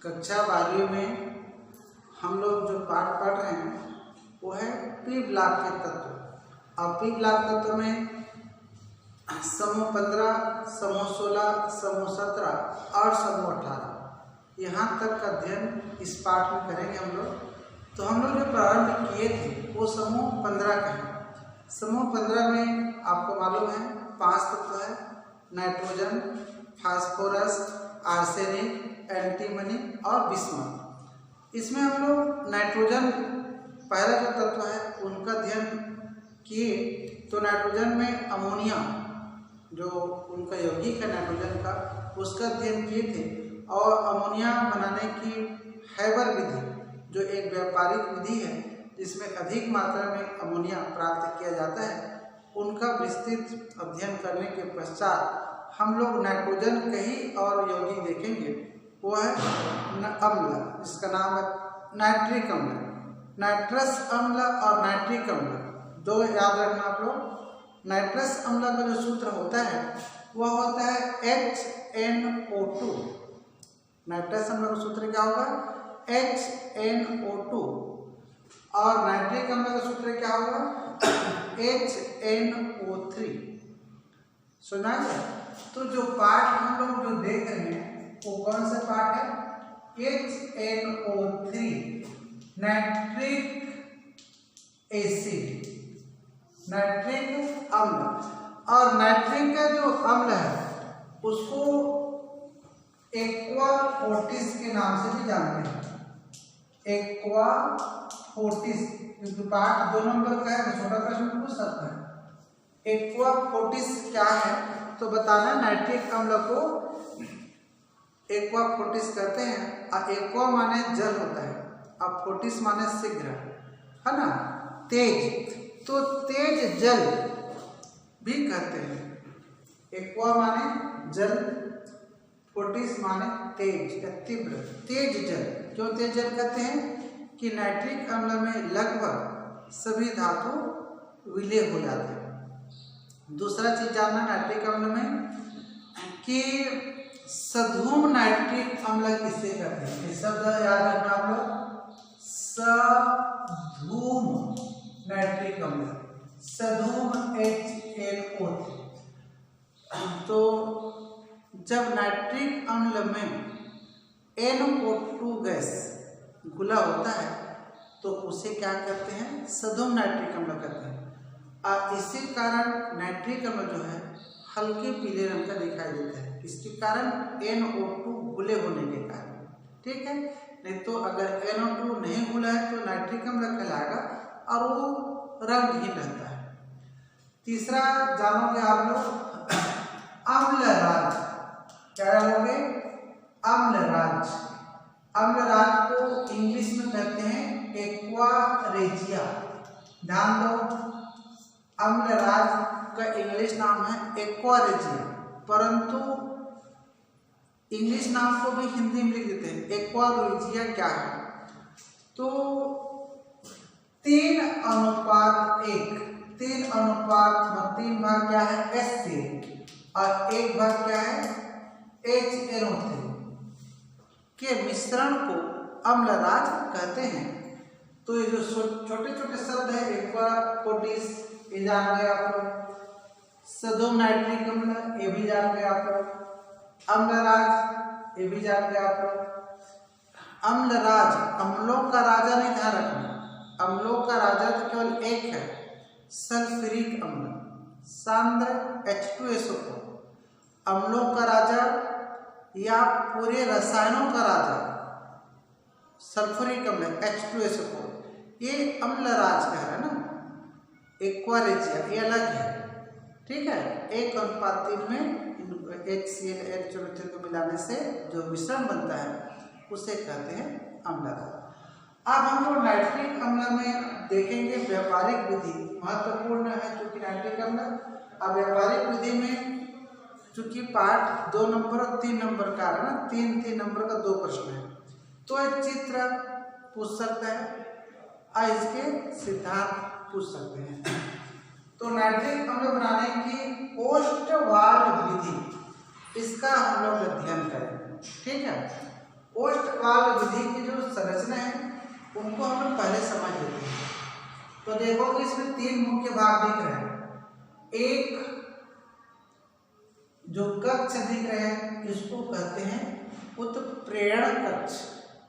कक्षा 12वीं में हम लोग जो पाठ पढ़ रहे हैं वो है पी ब्लॉक के तत्व। और पी ब्लॉक तत्व में समूह 15, समूह 16, समूह 17 और समूह 18 यहाँ तक का अध्ययन इस पाठ में करेंगे हम लोग। तो हम लोग जो प्रारंभ किए थे वो समूह 15 का है। समूह 15 में आपको मालूम है 5 तत्व है: नाइट्रोजन, फास्फोरस, आर्सेनिक, एंटीमनी और बिस्मथ। इसमें हम लोग नाइट्रोजन पहला जो तत्व है उनका अध्ययन किए। तो नाइट्रोजन में अमोनिया जो उनका यौगिक है नाइट्रोजन का उसका अध्ययन किए थे। और अमोनिया बनाने की हैबर विधि जो एक व्यापारिक विधि है जिसमें अधिक मात्रा में अमोनिया प्राप्त किया जाता है उनका विस्तृत अध्ययन करने के पश्चात हम लोग नाइट्रोजन के ही और यौगिक देखेंगे। वो है अम्ल, जिसका नाम है नाइट्रिक अम्ल। नाइट्रस अम्ल और नाइट्रिक अम्ल दो याद रखना आप लोग। नाइट्रस अम्ल का जो सूत्र होता है वह होता है HNO2। नाइट्रस अम्ल का सूत्र क्या होगा? HNO2। और नाइट्रिक अम्ल का सूत्र क्या होगा? HNO3। सुना है? तो जो पाठ हम लोग जो देख रहे हैं वो कौन सा पाठ है? HNO3 नाइट्रिक एसिड, नाइट्रिक अम्ल। और नाइट्रिक का जो अम्ल है उसको एक्वा फोर्टिस के नाम से भी जानते हैं। एक्वा फोर्टिस, क्योंकि पाठ 2 नंबर का है, छोटा प्रश्न पूछ सकता है। एक्वा फोर्टिस क्या है तो बताना। नाइट्रिक अम्ल को एक्वा फोर्टिस कहते हैं। और एक्वा माने जल होता है और फोर्टिस माने शीघ्र, है ना, तेज। तो तेज जल भी कहते हैं। एक्वा माने जल, फोर्टिस माने तेज या तीव्र, तेज जल। क्यों तेज जल कहते हैं? कि नाइट्रिक अम्ल में लगभग सभी धातु विलय हो जाते हैं। दूसरा चीज जानना नाइट्रिक अम्ल में कि सधूम नाइट्रिक अम्ल किसे कहते हैं? ये शब्द याद रखना आप लोग। सधूम नाइट्रिक अम्ल, सधूम HNO3। तो जब नाइट्रिक अम्ल में NO2 गैस घुला होता है तो उसे क्या कहते हैं? सधूम नाइट्रिक अम्ल कहते हैं। और इसी कारण नाइट्रिक अम्ल जो है हल्के पीले रंग का दिखाई देता है। इसके कारण NO2 घुले होने के कारण, ठीक है। नहीं तो अगर NO2 नहीं घुला है तो नाइट्रिक अम्ल कहलाएगा और वो रंगहीन रहता है। तीसरा जानोगे आप लोग अम्लराज। क्या जानोगे? अम्लराज। अम्लराज को इंग्लिश में कहते हैं एक्वारेजिया। ध्यान दो, अम्लराज का इंग्लिश नाम है एक्वारेजिया, परंतु इंग्लिश नाम को भी हिंदी में लिख देते हैं। एक्वारेजिया क्या है? तो 3:1, 3 भाग क्या है? HCl और 1 भाग क्या है? HNO3 के मिश्रण को अम्लराज कहते हैं। तो ये जो छोटे छोटे शब्द है एक्वा फोर्टिस ये जान गए आप लोग। सधूम नाइट्रिक अम्ल ये भी जान गए आप लोग। अम्लराज ये भी जान गए आप लोग। अम्लराज, अम्लों का राजा नहीं, ध्यान रखना। अम्लों का राजा तो केवल एक है, सल्फ्यूरिक अम्ल, सांद्र H2SO4। अम्लों का राजा या पूरे रसायनों का राजा सल्फ्यूरिक अम्ल H2SO4, ये अम्लराज कह रहा है ना। एक्वारेजिया ये अलग है, ठीक है। 1:3 में HCl H2SO4 को मिलाने से जो मिश्रण बनता है उसे कहते हैं अम्लराज। अब हम लोग नाइट्रिक अम्ल में देखेंगे व्यापारिक विधि महत्वपूर्ण है क्योंकि नाइट्रिक अम्ल। अब व्यापारिक विधि में चूंकि पाठ 2 नंबर और 3 नंबर का है ना, 3 नंबर का 2 प्रश्न है तो एक चित्र पूछ सकता है और इसके सिद्धांत पूछ सकते हैं। तो नाइट्रिक अम्ल बनाने की ओस्टवाल्ड विधि, इसका हम लोग अध्ययन करेंगे, ठीक है। ओस्टवाल विधि की जो संरचना है उनको हम लोग पहले समझ लेते हैं। तो देखो कि इसमें 3 मुख्य भाग दिख रहे हैं। एक जो कक्ष दिख रहे हैं इसको कहते हैं उत्प्रेरण कक्ष।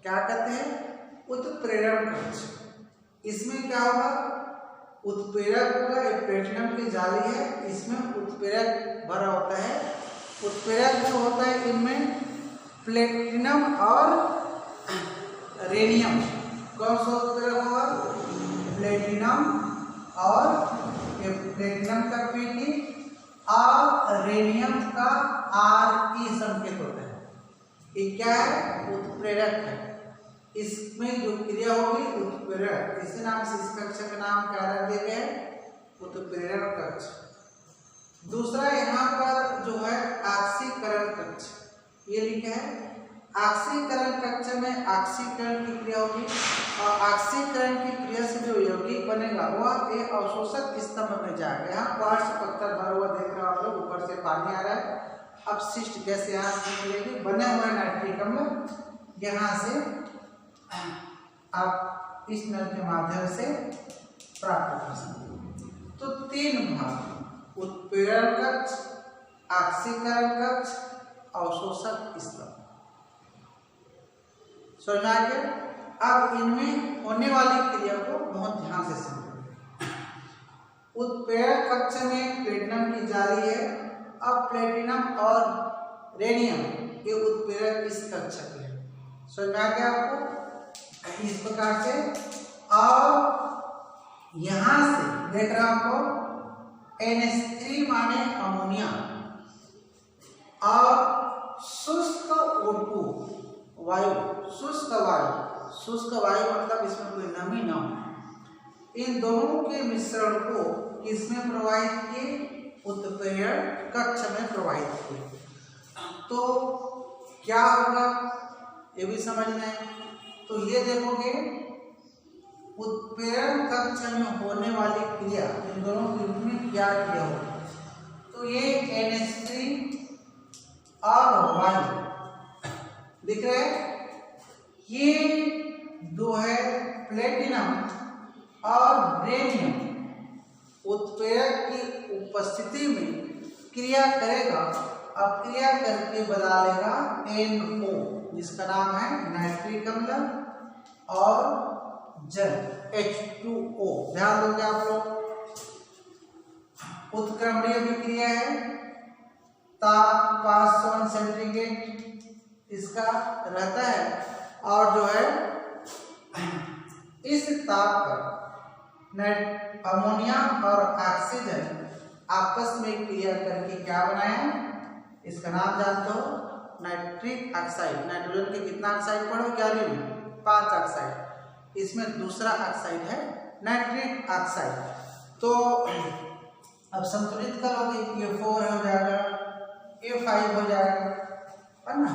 क्या कहते हैं? उत्प्रेरण कक्ष। इसमें क्या होगा? उत्प्रेरक होगा, एक प्लेटिनम की जाली है, इसमें उत्प्रेरक भरा होता है। उत्प्रेरक जो होता है इनमें प्लेटिनम और रेडियम। कौन सा उत्प्रेरक होगा? प्लेटिनम और प्लेटिनम का Pt और रेडियम का Re संकेत होता है। ये क्या है? उत्प्रेरक है। इसमें जो क्रिया होगी उत्प्रेरक, इसी नाम से इस कक्ष का नाम क्या रख दिया गया है? उत्प्रेरण कक्ष। दूसरा यहाँ पर जो है ऑक्सीकरण कक्ष, ये लिखा है। ऑक्सीकरण कक्ष में ऑक्सीकरण की क्रिया होगी और ऑक्सीकरण की क्रिया से जो यौगिक बनेगा वह एक अवशोषक स्तंभ में जाएगा। यहाँ क्वार्ट्ज पत्थर भरा हुआ देख रहे हो आप लोग, ऊपर से पानी आ रहा है। अपशिष्ट गैस यहाँ से मिलेगी, बने हुए नाइट्रिक अम्ल यहाँ से आप इस नल के माध्यम से प्राप्त कर सकते हैं। तो 3 भाग: उत्प्रेरण कक्ष, ऑक्सीकरण कक्ष, अवशोषक स्तंभ। समझ में आ गया? अब इनमें होने वाली क्रिया को बहुत ध्यान से समझो। उत्प्रेरक कक्ष में प्लेटिनम की जाली है। अब प्लेटिनम और रेडियम ये उत्प्रेरक इस कक्ष के हैं। समझ में आ गया आपको? इस प्रकार से। और यहां से देख रहे हो आपको NH3 माने अमोनिया और शुष्क O2 वायु। शुष्क वायु मतलब इसमें कोई नमी न हो। इन दोनों के मिश्रण को किसमें प्रवाहित किए? उत्प्रेरण कक्ष में प्रवाहित किए। तो क्या होगा ये भी समझना है। तो ये देखोगे उत्प्रेरण कक्ष में होने वाली क्रिया, इन दोनों के रूप में क्या क्रिया होगी? तो ये NH3 और वायु दिख रहे हैं, ये दो है प्लेटिनम और रेडियम उत्प्रेरक की उपस्थिति में क्रिया करेगा। अब क्रिया करके बना लेगा NO, जिसका नाम है नाइट्रिक अम्ल और जल H2O। ध्यान दोगे आप लोग। उत्क्रमणीय भी क्रिया है। ताप 500 सेंटीग्रेड इसका रहता है और जो है इस ताप पर अमोनिया और ऑक्सीजन आपस में क्रिया करके क्या बनाया? इसका नाम जानते हो? Nitric oxide. नाइट्रोजन के कितना ऑक्साइड पढ़ो 11वीं में? 5 ऑक्साइड। इसमें दूसरा ऑक्साइड है नाइट्रिक ऑक्साइड। तो अब संतुलित करोगे, ये 4 हो जाएगा, ये 5 हो जाएगा, है ना?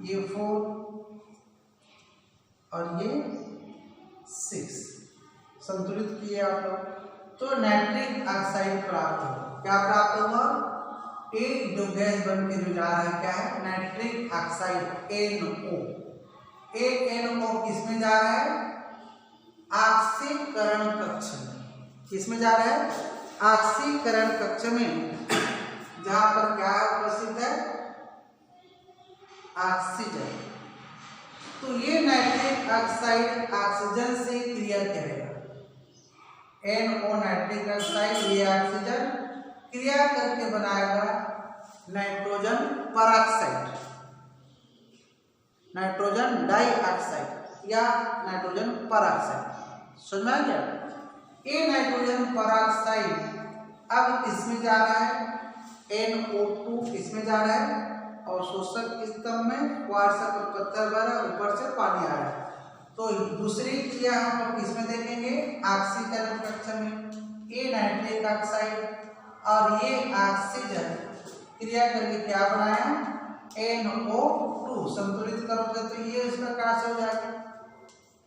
ये 4 और ये 6 संतुलित किए आप लोग। तो नाइट्रिक ऑक्साइड प्राप्त होगा। क्या प्राप्त होगा? एक जो गैस बन के जो जा रहा है क्या है? Nitric oxide NO। एक NO किसमें जा रहा है? ऑक्सीकरण कक्ष में। किसमें जा रहा है? ऑक्सीकरण कक्ष में, जहां पर क्या उपस्थित है? ऑक्सीजन। तो ये नाइट्रिक ऑक्साइड ऑक्सीजन से क्रिया करेगा। NO नाइट्रिक ऑक्साइड, ये ऑक्सीजन क्रिया करके बनाएगा नाइट्रोजन परऑक्साइड, नाइट्रोजन डाइऑक्साइड या नाइट्रोजन परऑक्साइड। समझ में आ गया? ये नाइट्रोजन परऑक्साइड अब किसमें जा रहा है? NO2 इसमें जा रहा है और शोषक स्तंभ में क्वार्ट्ज पत्थर भरा, ऊपर से पानी आ रहा है। तो दूसरी क्रिया हम लोग किसमें देखेंगे? ऑक्सीकरण कक्ष में। ये नाइट्रिक ऑक्साइड और ये ऑक्सीजन क्रिया करके क्या बनाया? NO2। संतुलित करोगे तो ये इस प्रकार से हो जाएगा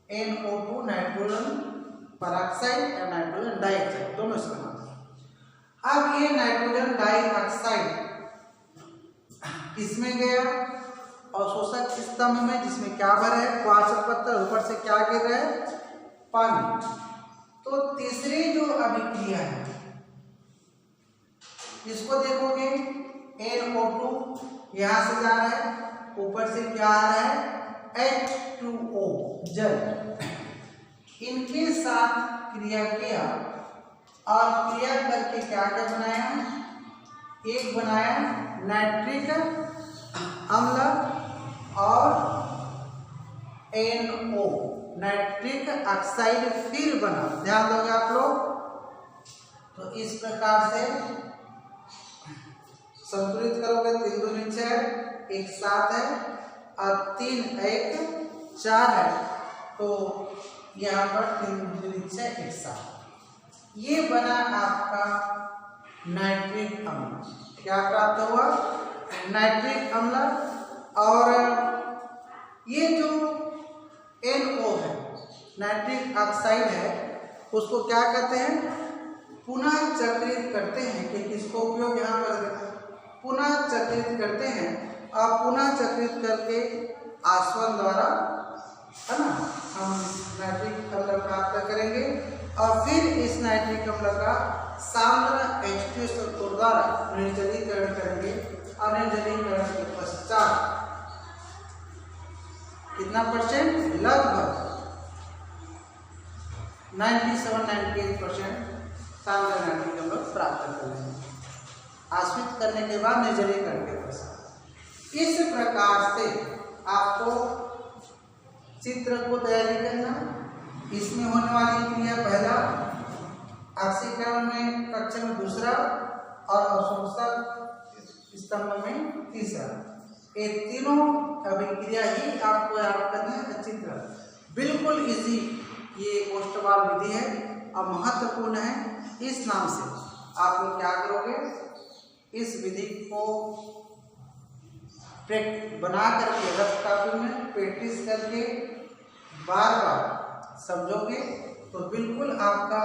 NO2 नाइट्रोजन परऑक्साइड या नाइट्रोजन डाइऑक्साइड, दोनों इस्तेमाल। अब ये नाइट्रोजन डाइऑक्साइड किसमें गया? अवशोषक स्तंभ में, जिसमें क्या भरा है, पाचक पत्थर, ऊपर से क्या गिर रहा है, पानी। तो तीसरी जो अभिक्रिया है इसको देखोगे, NO2 यहां से जा रहा है, ऊपर से क्या आ रहा है, H2O जल। इनके साथ क्रिया किया और क्रिया करके क्या क्या बनाया, एक बनाया नाइट्रिक अम्ल और NO नाइट्रिक ऑक्साइड फिर बना। ध्यान दोगे आप लोग। तो इस प्रकार से संतुलित करोगे, 3 दूनी 6, 1 7 है और 3 1 4 है, तो यहाँ पर 3 दूनी 6 1 7, ये बना आपका नाइट्रिक अम्ल। क्या प्राप्त हुआ, नाइट्रिक अम्ल। और ये जो NO है, नाइट्रिक ऑक्साइड है, उसको क्या कहते हैं, पुनः चक्रित करते हैं। कि किसको उपयोग यहाँ पर पुनः चक्रित करते हैं, और पुनः चक्रित करके आसवन द्वारा, है ना, हम नाइट्रिक अम्ल प्राप्त करेंगे। और फिर इस नाइट्रिक अम्ल का सांद्र H2SO4 द्वारा निर्जलीकरण करेंगे, और निर्जलीकरण के पश्चात कितना परसेंट, लगभग 97-98% सांद्र नाइट्रिक अम्ल प्राप्त कर लेंगे, आश्रित करने के बाद निर्जलीकरण के पश्चात। इस प्रकार से आपको चित्र को तैयारी करना। इसमें होने वाली क्रिया पहला, ऑक्सीकरण में कक्षा में दूसरा, और अवशोषक स्तंभ में तीसरा। ये तीनों अभिक्रिया ही आपको याद करना है। चित्र बिल्कुल इजी, ये कोष्ठवाल विधि है और महत्वपूर्ण है। इस नाम से आप लोग क्या करोगे, इस विधि को बना करके रफ कॉपी में प्रैक्टिस करके बार बार समझोगे, तो बिल्कुल आपका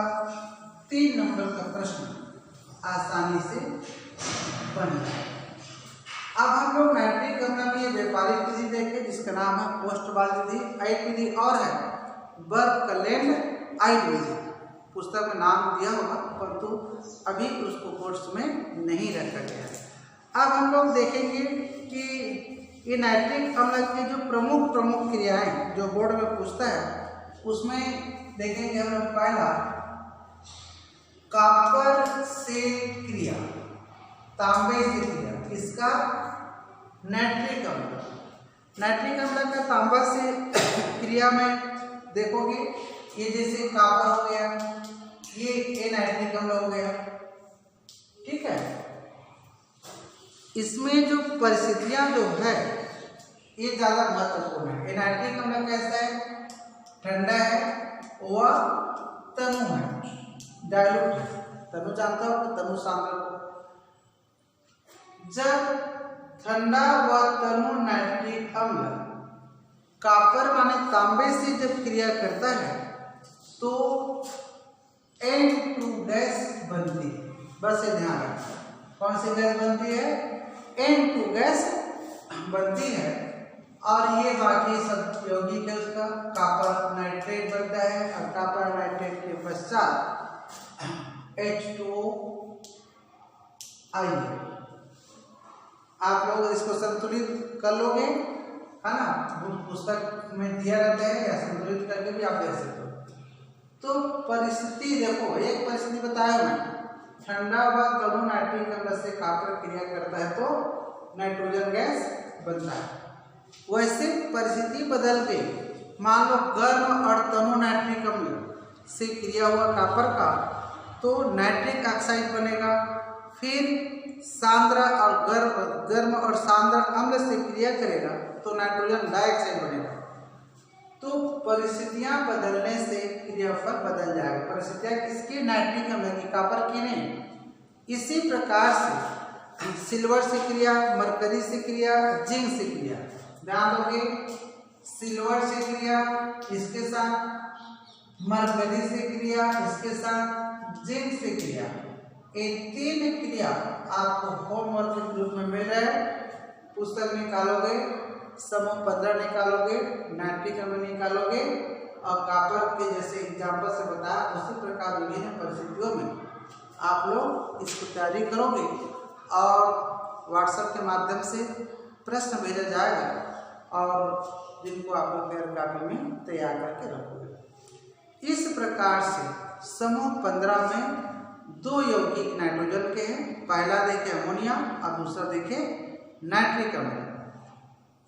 3 नंबर का प्रश्न आसानी से बन जाए। अब हम लोग नाइट्रिक अम्ल की व्यापारिक विधि देखें, जिसका नाम है कोष्ठवाल विधि। एक विधि और है बर्कलैंड-आइड विधि, पुस्तक में नाम दिया होगा, परंतु अभी उसको कोर्स में नहीं रखा गया है। अब हम लोग देखेंगे कि ये नाइट्रिक अम्ल की जो प्रमुख क्रियाएं जो बोर्ड में पूछता है, उसमें देखेंगे हम लोग पहला कॉपर से क्रिया, तांबे से क्रिया, इसका नाइट्रिक अम्ल। नाइट्रिक अम्ल का तांबा से क्रिया में देखोगे, ये जैसे कॉपर हो गया, ये नाइट्रिक अम्ल हो गया, ठीक है। इसमें जो परिस्थितियां जो है ये ज्यादा महत्वपूर्ण है। ये नाइट्रिक अम्ल कैसा है, ठंडा है, वह तनु है, डाइल्यूट है। तनु जानता हो, तनु सांद्र को। जब ठंडा व तनु नाइट्रिक अम्ल कॉपर माने तांबे से जब क्रिया करता है तो N2 गैस बनती है। बस ये ध्यान रखना, कौन सी गैस बनती है, N2 गैस बनती है। और ये बाकी सब यौगिक है उसका, कॉपर नाइट्रेट बनता है, और कॉपर नाइट्रेट के पश्चात H2O आइए। आप लोग इसको संतुलित कर लोगे, है ना, पुस्तक में दिया रहता है, या संतुलित करके भी आप देख सकते हो। तो परिस्थिति देखो, एक परिस्थिति बताया मैं, ठंडा व तनु नाइट्रिक अम्ल से कॉपर क्रिया करता है तो नाइट्रोजन गैस बनता है। वैसे परिस्थिति बदल गई, मान लो गर्म और तनु नाइट्रिक अम्ल से क्रिया हुआ कॉपर का, तो नाइट्रिक ऑक्साइड बनेगा। फिर सांद्र और गर्म और सांद्र अम्ल से क्रिया करेगा तो नाइट्रोजन डाइऑक्साइड बनेगा। तो परिस्थितियां बदलने से क्रियाफल बदल जाएगा। परिस्थितियां किसकी, नाइट्रिक अम्ल की, कॉपर की नहीं। इसी प्रकार से सिल्वर से क्रिया, मरकरी से क्रिया, जिंक से क्रिया। ध्यान दोगे, सिल्वर से क्रिया इसके साथ, मरकरी से क्रिया इसके साथ, जिंक से क्रिया। ये 3 क्रिया आपको होमवर्क के रूप में मिल रहा है, पुस्तक निकालोगे समूह 15 निकालोगे, नाइट्रिक अम्ल निकालोगे और कॉपर के जैसे एग्जाम्पल से बताया उसी प्रकार विभिन्न परिस्थितियों में आप लोग इसकी तैयारी करोगे और व्हाट्सएप के माध्यम से प्रश्न भेजा जाएगा और जिनको आप लोग तैयार कापी में तैयार करके रखोगे। इस प्रकार से समूह 15 में 2 यौगिक नाइट्रोजन के हैं। पहला देखे अमोनिया और दूसरा देखे नाइट्रिक अम्ल।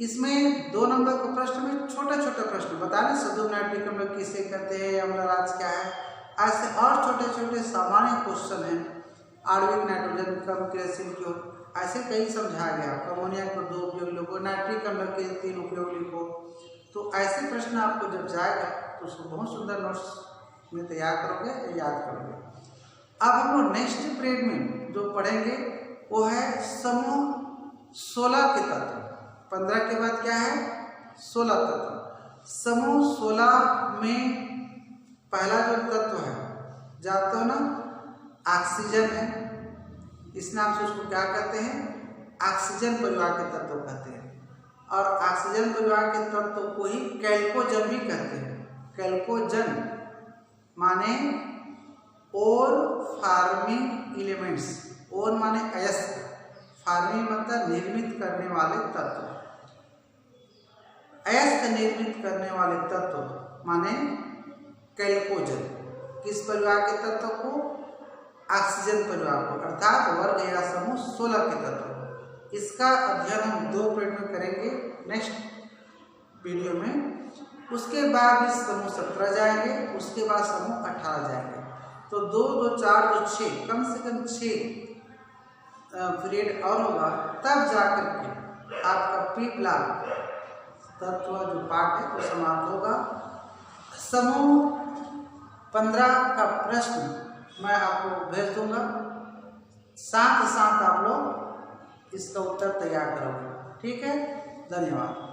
इसमें 2 नंबर के प्रश्न में छोटा छोटा प्रश्न बताने सदुप नाइट्रिक अम्ल किसे कहते हैं, अम्लराज क्या है, ऐसे और छोटे छोटे सामान्य क्वेश्चन हैं। आणविक नाइट्रोजन कम क्रियाशील क्यों, ऐसे कई समझाया गया। अमोनिया को 2 उपयोग लिखो, नाइट्रिक अम्ल के 3 उपयोग लिखो। तो ऐसे प्रश्न आपको जब जाएगा तो उसको बहुत सुंदर नोट्स में तैयार करोगे, याद करोगे। अब हम लोग नेक्स्ट पीरियड में जो पढ़ेंगे वो है समूह 16 के तत्व। 15 के बाद क्या है, 16 तत्व। समूह 16 में पहला जो तत्व है जानते हो ना, ऑक्सीजन है। इस नाम से उसको क्या कहते हैं, ऑक्सीजन परिवार के तत्व कहते हैं। और ऑक्सीजन परिवार के तत्व को ही कैल्कोजन भी कहते हैं। कैल्कोजन माने और फार्मिंग एलिमेंट्स, और माने अयस्क, फार्मिंग मतलब निर्मित करने वाले तत्व, अयस्क निर्मित करने वाले तत्व माने कैल्कोजन। किस परिवार के तत्व को, ऑक्सीजन परिवार को, अर्थात वर्ग या समूह 16 के तत्व। इसका अध्ययन हम 2 पीरियड में करेंगे नेक्स्ट वीडियो में। उसके बाद भी समूह 17 जाएंगे, उसके बाद समूह 18 जाएंगे। तो 2, 2, 4, 2, 6 कम से कम 6 पीरियड और होगा, तब जाकर के आपका पी ब्लॉक तत्व जो पाठ है वो समाप्त होगा। समूह 15 का प्रश्न मैं आपको भेज दूंगा, साथ साथ आप लोग इसका उत्तर तैयार करोगे। ठीक है, धन्यवाद।